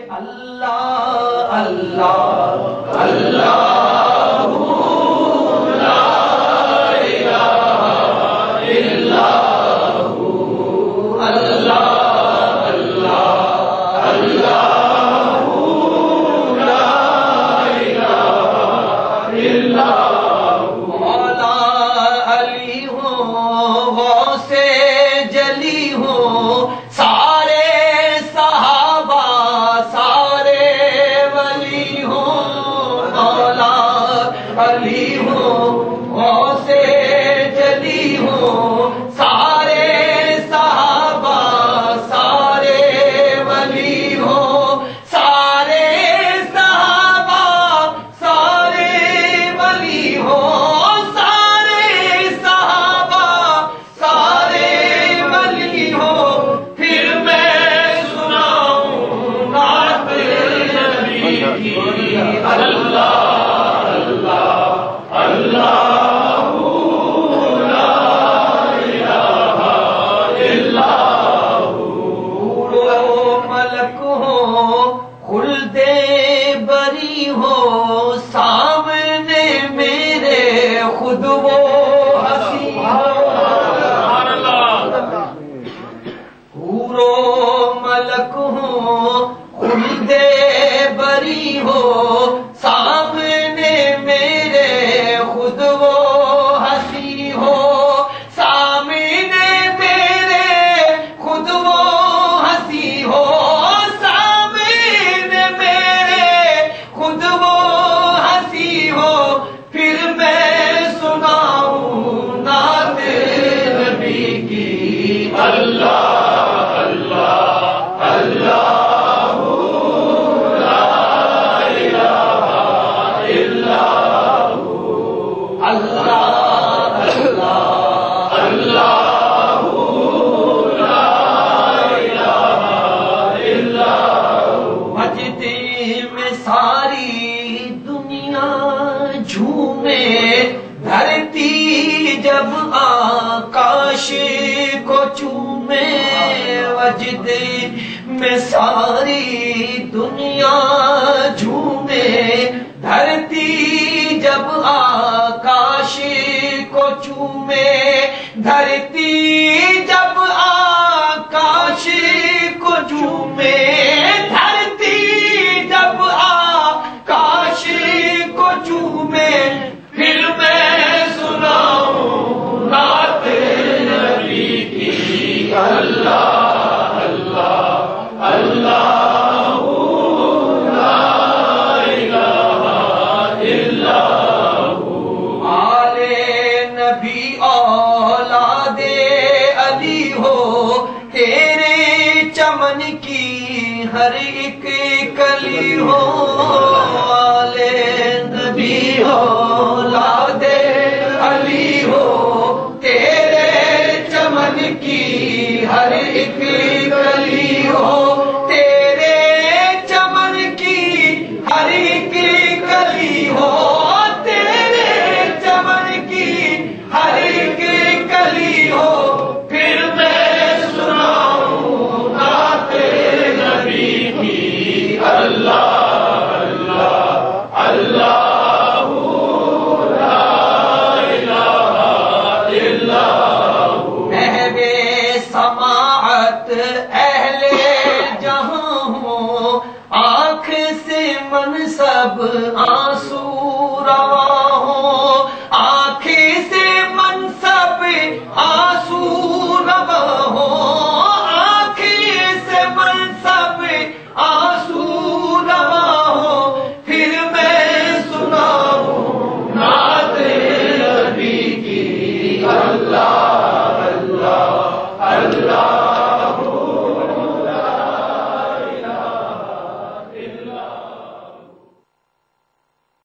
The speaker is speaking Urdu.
اللہ اللہ اللہ لا الہ الا اللہ اللہ اللہ لا الہ الا مولا علی ہوں غوث جلی ہوں سارے صحابہ سارے ولی ہوں مولا علی ہوں غوث جلی ہوں سارے صحابہ سارے ولی ہوں سارے صحابہ سارے ولی ہوں سارے صحابہ سارے ولی ہوں پھر میں سناؤں نعت نبی کی اللہ اللہ اللہ بری ہو سامنے میرے خود وہ ہنسی حور و ملک ہو خلد بری ہو سامنے میرے خود وہ ہنسی ہو سامنے میرے خود وہ ہنسی ہو پھر میں سناؤں نعت نبی کی اللہ اللہ اللہ لا الہ الا اللہ اللہ اللہ لا الہ الا مجد میں ساری دنیا جھومے دھرتی جب آکاش کو چومے وجد میں ساری دنیا جھومے دھرتی جب آکاش کو چومے دھرتی جب آکاش کو چومے دھرتی جب آکاش کو چومے پھر میں سناؤں نعت نبی کی اللہ اللہ اللہ لا الہ الا آل نبی اولاد علی ہو تیرے چمن کی ہر ایک کلی ہو آل نبی اولاد علی ہو تیرے چمن کی ہر ایک کلی ہو تیرے چمن کی ہر ایک کلی ہو تیرے چمن کی ہر ایک کلی ہو پھر میں سناؤں نعت نبی کی اللہ اللہ اللہ لا الہ الا اہل سماعت اہل جہاں ہوں آنکھ سے منصب آنسو رواں ہوں آنکھ سے منصب آنسو رواں ہوں آنکھ سے منصب آنسو رواں ہوں پھر میں سناؤں نعت نبی کی اللہ اللہ اللہ